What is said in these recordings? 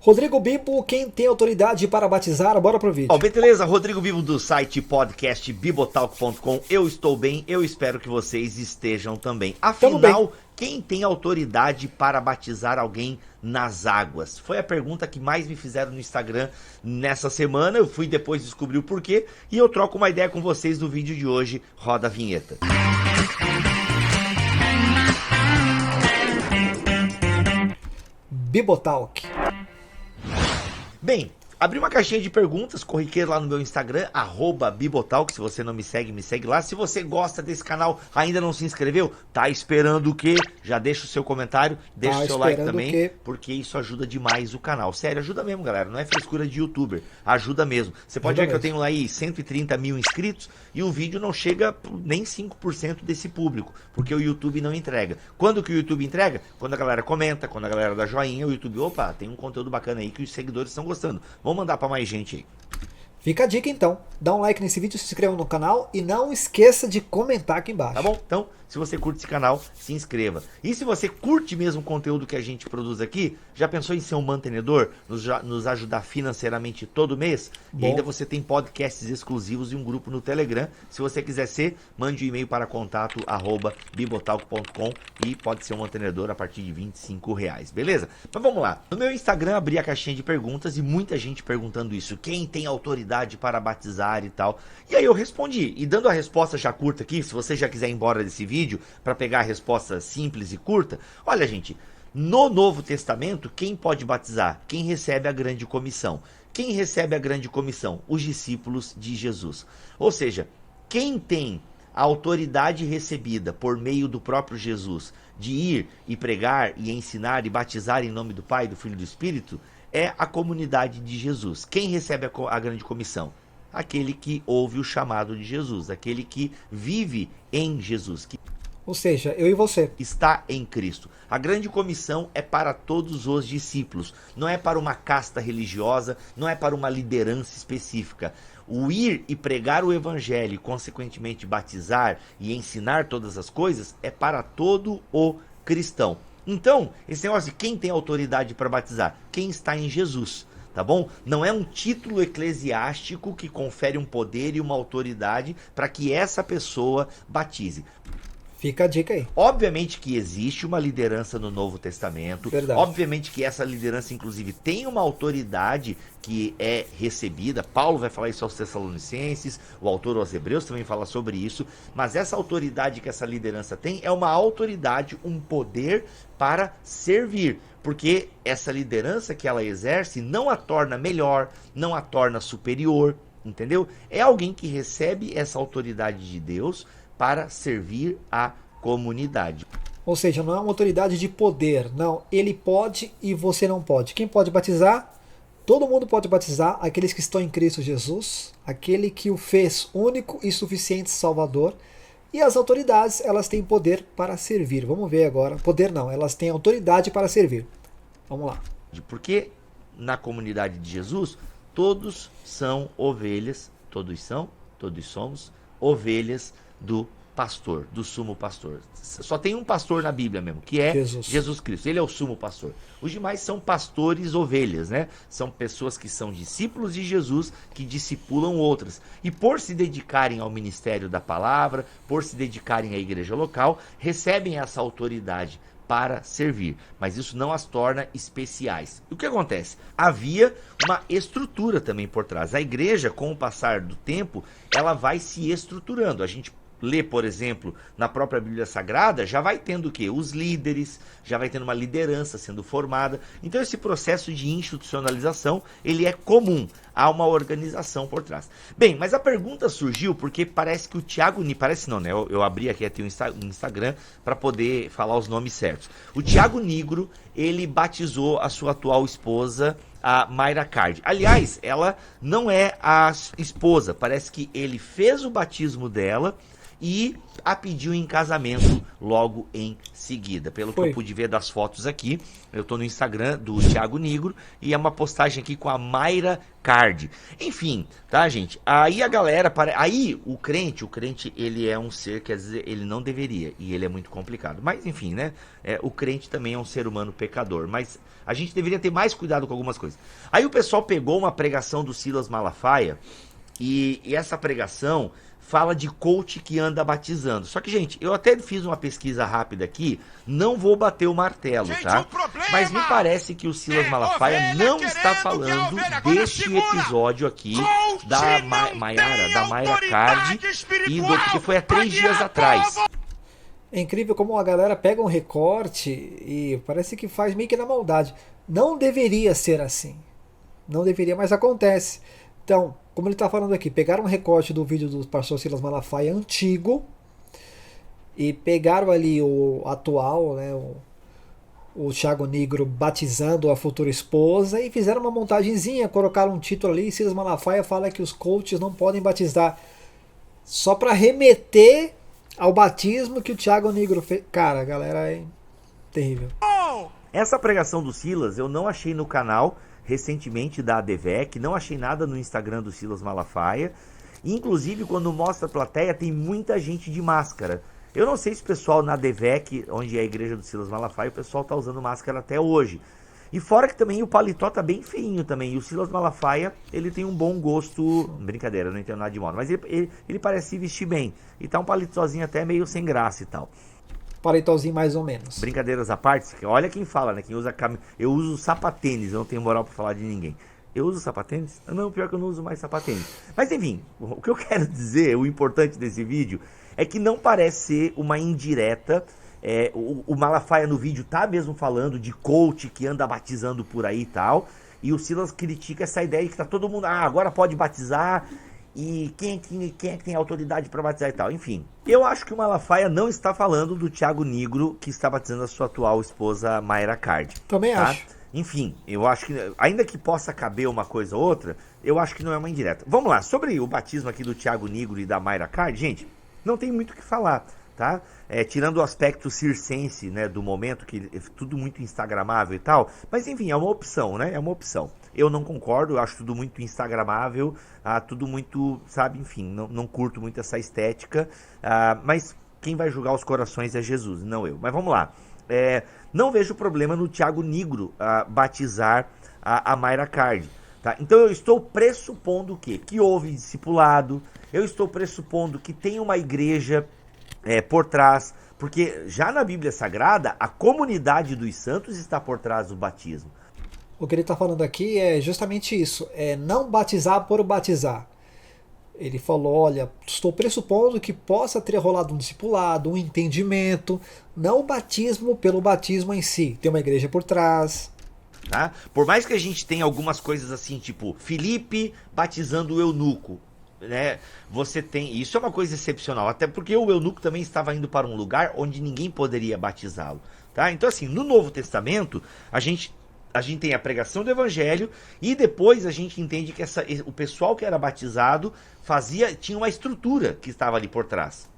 Rodrigo Bibo, quem tem autoridade para batizar? Bora pro vídeo. Beleza, Rodrigo Bibo do site podcast bibotalk.com. Eu estou bem, eu espero que vocês estejam também. Afinal, quem tem autoridade para batizar alguém nas águas? Foi a pergunta que mais me fizeram no Instagram nessa semana. Eu fui depois descobrir o porquê e eu troco uma ideia com vocês no vídeo de hoje. Roda a vinheta. Bibotalk. Bem, abri uma caixinha de perguntas corriqueiro lá no meu Instagram, @bibotalk. Se você não me segue lá. Se você gosta desse canal, ainda não se inscreveu, tá esperando o quê? Já deixa o seu comentário, deixa o seu like também, porque isso ajuda demais o canal. Sério, ajuda mesmo, galera. Não é frescura de youtuber, ajuda mesmo. Você pode ver que eu tenho lá aí 130 mil inscritos e o vídeo não chega nem 5% desse público, porque o YouTube não entrega. Quando que o YouTube entrega? Quando a galera comenta, quando a galera dá joinha, o YouTube, opa, tem um conteúdo bacana aí que os seguidores estão gostando. Vamos mandar para mais gente aí. Fica a dica então, dá um like nesse vídeo, se inscreva no canal e não esqueça de comentar aqui embaixo. Tá bom? Então, se você curte esse canal, se inscreva. E se você curte mesmo o conteúdo que a gente produz aqui, já pensou em ser um mantenedor, nos ajudar financeiramente todo mês? Bom. E ainda você tem podcasts exclusivos e um grupo no Telegram. Se você quiser ser, mande um e-mail para contato@bibotalk.com e pode ser um mantenedor a partir de R$25, beleza? Mas vamos lá. No meu Instagram abri a caixinha de perguntas e muita gente perguntando isso. Quem tem autoridade para batizar e tal? E aí eu respondi. E dando a resposta já curta aqui, se você já quiser ir embora desse vídeo para pegar a resposta simples e curta, olha, gente, no Novo Testamento, quem pode batizar? Quem recebe a grande comissão. Quem recebe a grande comissão? Os discípulos de Jesus. Ou seja, quem tem a autoridade recebida por meio do próprio Jesus de ir e pregar e ensinar e batizar em nome do Pai, do Filho e do Espírito, é a comunidade de Jesus. Quem recebe a grande comissão? Aquele que ouve o chamado de Jesus, aquele que vive em Jesus, que ou seja, eu e você está em Cristo. A grande comissão é para todos os discípulos, não é para uma casta religiosa, não é para uma liderança específica. O ir e pregar o evangelho e consequentemente batizar e ensinar todas as coisas é para todo o cristão. Então, esse negócio de quem tem autoridade para batizar? Quem está em Jesus, tá bom? Não é um título eclesiástico que confere um poder e uma autoridade para que essa pessoa batize. Fica a dica aí. Obviamente que existe uma liderança no Novo Testamento. Verdade. Obviamente que essa liderança, inclusive, tem uma autoridade que é recebida. Paulo vai falar isso aos Tessalonicenses, o autor aos Hebreus também fala sobre isso. Mas essa autoridade que essa liderança tem é uma autoridade, um poder para servir. Porque essa liderança que ela exerce não a torna melhor, não a torna superior, entendeu? É alguém que recebe essa autoridade de Deus para servir a comunidade. Ou seja, não é uma autoridade de poder, não. Ele pode e você não pode. Quem pode batizar? Todo mundo pode batizar, aqueles que estão em Cristo Jesus, aquele que o fez único e suficiente Salvador. E as autoridades, elas têm poder para servir. Vamos ver agora. Poder não, elas têm autoridade para servir. Vamos lá. Porque na comunidade de Jesus, todos são ovelhas, todos somos ovelhas do pastor, do sumo pastor. Só tem um pastor na Bíblia mesmo, que é Jesus Cristo. Ele é o sumo pastor. Os demais são pastores ovelhas, né? São pessoas que são discípulos de Jesus, que discipulam outras. E por se dedicarem ao ministério da palavra, por se dedicarem à igreja local, recebem essa autoridade para servir, mas isso não as torna especiais. E o que acontece? Havia uma estrutura também por trás. A igreja, com o passar do tempo, ela vai se estruturando. A gente lê, por exemplo, na própria Bíblia Sagrada, já vai tendo o quê? Os líderes, já vai tendo uma liderança sendo formada. Então esse processo de institucionalização, ele é comum. Há uma organização por trás. Bem, mas a pergunta surgiu porque parece que o Thiago Nigro, parece não, né? Eu abri aqui até o Instagram para poder falar os nomes certos. O Thiago Nigro, ele batizou a sua atual esposa, a Mayra Card. Aliás, ela não é a esposa, parece que ele fez o batismo dela e a pediu em casamento logo em seguida. Pelo que Foi. eu pude ver das fotos aqui, eu tô no Instagram do Thiago Nigro e é uma postagem aqui com a Mayra Card. Enfim, tá, gente? Aí a galera, aí o crente, ele é um ser, quer dizer, ele não deveria, e ele é muito complicado. Mas enfim, né? O crente também é um ser humano pecador, mas a gente deveria ter mais cuidado com algumas coisas. Aí o pessoal pegou uma pregação do Silas Malafaia e essa pregação fala de coach que anda batizando. Só que, gente, eu até fiz uma pesquisa rápida aqui, não vou bater o martelo, Gente, tá? o problema Mas me parece que o Silas Malafaia ovelha não querendo está que a falando ovelha agora deste segura. episódio aqui Coach da não Mayara, tem da Mayra autoridade Card, espiritual porque foi há pra 3 dias guiar atrás. povo. É incrível como a galera pega um recorte e parece que faz meio que na maldade. Não deveria ser assim. Não deveria, mas acontece. Então, como ele está falando aqui, pegaram um recorte do vídeo do pastor Silas Malafaia antigo e pegaram ali o atual, né, o Thiago Nigro batizando a futura esposa e fizeram uma montagenzinha, colocaram um título ali, Silas Malafaia fala que os coaches não podem batizar, só para remeter ao batismo que o Thiago Nigro fez. Cara, a galera é terrível. Essa pregação do Silas eu não achei no canal recentemente da ADVEC, não achei nada no Instagram do Silas Malafaia. Inclusive, quando mostra a plateia, tem muita gente de máscara. Eu não sei se o pessoal na ADVEC, onde é a igreja do Silas Malafaia, o pessoal tá usando máscara até hoje. E fora que também o paletó tá bem feinho também. E o Silas Malafaia, ele tem um bom gosto. Brincadeira, eu não entendo nada de moda. Mas ele parece se vestir bem. E tá um paletózinho até meio sem graça e tal. Paletózinho mais ou menos. Brincadeiras à parte, olha quem fala, né? Quem usa eu uso sapatênis, eu não tenho moral pra falar de ninguém. Eu uso sapatênis? Não, pior que eu não uso mais sapatênis. Mas enfim, o que eu quero dizer, o importante desse vídeo, é que não parece ser uma indireta. O Malafaia no vídeo tá mesmo falando de coach que anda batizando por aí e tal. E o Silas critica essa ideia de que tá todo mundo, agora pode batizar. E quem é que tem autoridade para batizar e tal. Enfim, eu acho que o Malafaia não está falando do Thiago Nigro que está batizando a sua atual esposa Mayra Card. Também acho. Enfim, eu acho que, ainda que possa caber uma coisa ou outra, eu acho que não é uma indireta. Vamos lá, sobre o batismo aqui do Thiago Nigro e da Mayra Card, gente, não tem muito o que falar, tá? Tirando o aspecto circense, né, do momento, que é tudo muito instagramável e tal, mas enfim, é uma opção, né? É uma opção. Eu não concordo, eu acho tudo muito instagramável, tudo muito, sabe, enfim, não curto muito essa estética, mas quem vai julgar os corações é Jesus, não eu. Mas vamos lá. Não vejo problema no Thiago Nigro batizar a Mayra Card. Tá? Então eu estou pressupondo o quê? Que houve discipulado, eu estou pressupondo que tem uma igreja por trás, porque já na Bíblia Sagrada, a comunidade dos santos está por trás do batismo. O que ele está falando aqui é justamente isso, é não batizar por batizar. Ele falou, olha, estou pressupondo que possa ter rolado um discipulado, um entendimento, não o batismo pelo batismo em si. Tem uma igreja por trás. Tá? Por mais que a gente tenha algumas coisas assim, tipo Filipe batizando o eunuco, né? Você tem, isso é uma coisa excepcional, até porque o eunuco também estava indo para um lugar onde ninguém poderia batizá-lo, tá? Então assim, no Novo Testamento, a gente tem a pregação do evangelho e depois a gente entende que o pessoal que era batizado tinha uma estrutura que estava ali por trás.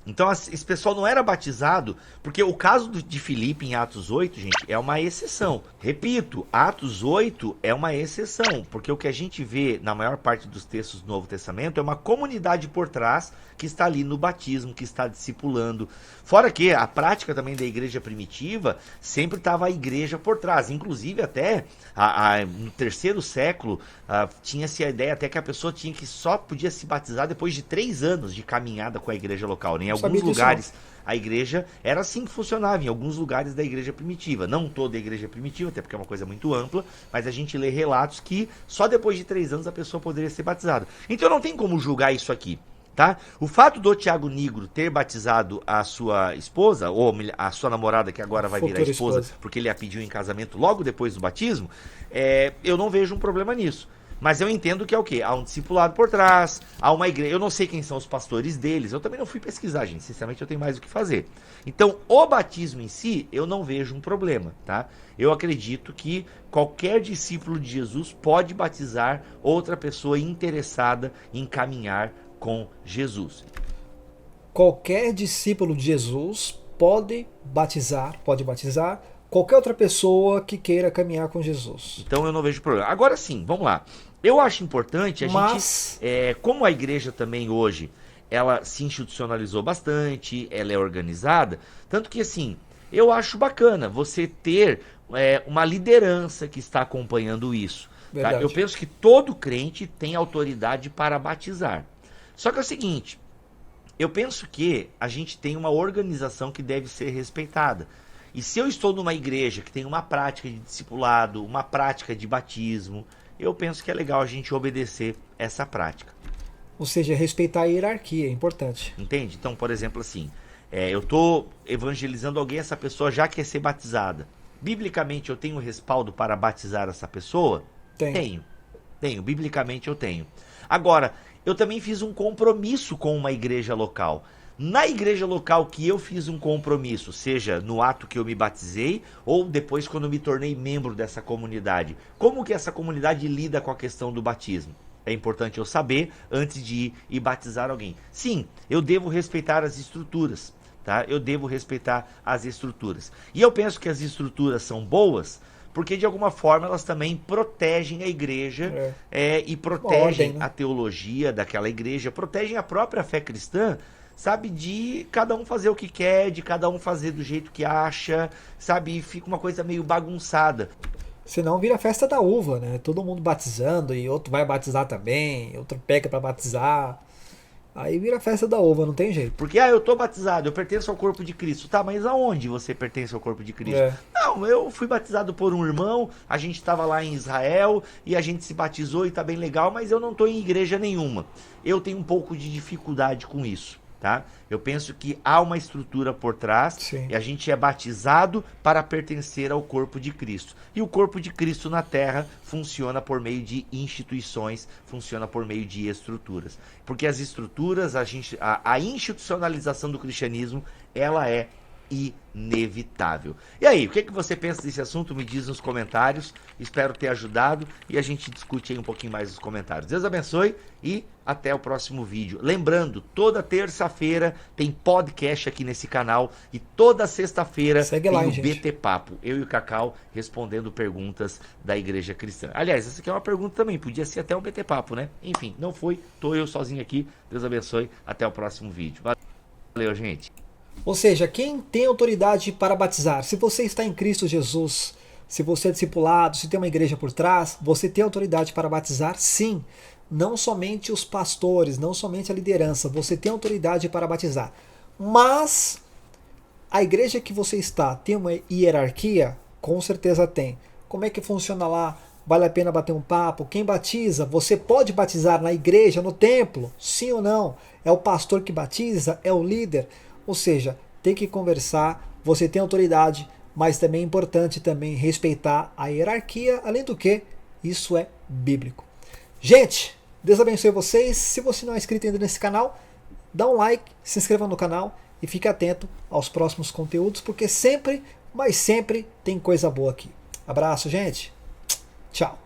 Então esse pessoal não era batizado, porque o caso de Filipe em Atos 8, gente, é uma exceção. Repito, Atos 8 é uma exceção, porque o que a gente vê na maior parte dos textos do Novo Testamento é uma comunidade por trás que está ali no batismo, que está discipulando. Fora que a prática também da igreja primitiva, sempre estava a igreja por trás. Inclusive até no 3º século, tinha-se a ideia até que a pessoa só podia se batizar depois de 3 anos de caminhada com a igreja local. Em alguns lugares a igreja era assim que funcionava, em alguns lugares da igreja primitiva. Não toda a igreja primitiva, até porque é uma coisa muito ampla, mas a gente lê relatos que só depois de 3 anos a pessoa poderia ser batizada. Então não tem como julgar isso aqui. Tá? O fato do Thiago Nigro ter batizado a sua esposa, ou a sua namorada, que agora vai virar esposa, porque ele a pediu em casamento logo depois do batismo, eu não vejo um problema nisso. Mas eu entendo que é o quê? Há um discipulado por trás, há uma igreja. Eu não sei quem são os pastores deles, eu também não fui pesquisar, gente. Sinceramente, eu tenho mais o que fazer. Então, o batismo em si, eu não vejo um problema, tá? Eu acredito que qualquer discípulo de Jesus pode batizar outra pessoa interessada em caminhar com Jesus. qualquer discípulo de Jesus pode batizar qualquer outra pessoa que queira caminhar com Jesus. Então eu não vejo problema. Agora sim, vamos lá. Eu acho importante Mas, gente, como a igreja também hoje, ela se institucionalizou bastante, ela é organizada, tanto que assim, eu acho bacana você ter uma liderança que está acompanhando isso. Tá? verdade. Eu penso que todo crente tem autoridade para batizar. Só que é o seguinte, eu penso que a gente tem uma organização que deve ser respeitada. E se eu estou numa igreja que tem uma prática de discipulado, uma prática de batismo, eu penso que é legal a gente obedecer essa prática. Ou seja, respeitar a hierarquia é importante. Entende? Então, por exemplo, assim, eu estou evangelizando alguém, essa pessoa já quer ser batizada. Biblicamente eu tenho respaldo para batizar essa pessoa? Tem. Tenho. Biblicamente eu tenho. Agora, eu também fiz um compromisso com uma igreja local. Na igreja local que eu fiz um compromisso, seja no ato que eu me batizei ou depois quando eu me tornei membro dessa comunidade, como que essa comunidade lida com a questão do batismo? É importante eu saber antes de ir e batizar alguém. Sim, eu devo respeitar as estruturas, tá? Eu devo respeitar as estruturas. E eu penso que as estruturas são boas porque de alguma forma elas também protegem a igreja e protegem ordem, né? a teologia daquela igreja, protegem a própria fé cristã, sabe, de cada um fazer o que quer, de cada um fazer do jeito que acha, sabe, e fica uma coisa meio bagunçada. Senão vira festa da uva, né? Todo mundo batizando e outro vai batizar também, outro pega para batizar. Aí vira festa da uva, não tem jeito. Porque, eu tô batizado, eu pertenço ao corpo de Cristo. Tá, mas aonde você pertence ao corpo de Cristo? É. Não, eu fui batizado por um irmão, a gente estava lá em Israel e a gente se batizou e tá bem legal, mas eu não tô em igreja nenhuma. Eu tenho um pouco de dificuldade com isso. Tá? Eu penso que há uma estrutura por trás. Sim. E a gente é batizado para pertencer ao corpo de Cristo. E o corpo de Cristo na Terra funciona por meio de instituições, funciona por meio de estruturas. Porque as estruturas, a institucionalização do cristianismo, ela é inevitável. E aí, o que você pensa desse assunto? Me diz nos comentários. Espero ter ajudado e a gente discute aí um pouquinho mais nos comentários. Deus abençoe e até o próximo vídeo. Lembrando, toda terça-feira tem podcast aqui nesse canal e toda sexta-feira tem lá, o gente. BT Papo. Eu e o Cacau respondendo perguntas da Igreja Cristã. Aliás, essa aqui é uma pergunta também. Podia ser até um BT Papo, né? Enfim, não foi. Tô eu sozinho aqui. Deus abençoe. Até o próximo vídeo. Valeu, gente. Ou seja, quem tem autoridade para batizar? Se você está em Cristo Jesus, se você é discipulado, se tem uma igreja por trás, você tem autoridade para batizar? Sim. Não somente os pastores, não somente a liderança, você tem autoridade para batizar. Mas a igreja que você está tem uma hierarquia? Com certeza tem. Como é que funciona lá? Vale a pena bater um papo? Quem batiza? Você pode batizar na igreja, no templo? Sim ou não? É o pastor que batiza? É o líder? Ou seja, tem que conversar, você tem autoridade, mas também é importante também respeitar a hierarquia, além do que isso é bíblico. Gente, Deus abençoe vocês. Se você não é inscrito ainda nesse canal, dá um like, se inscreva no canal e fique atento aos próximos conteúdos, porque sempre, mas sempre tem coisa boa aqui. Abraço, gente. Tchau.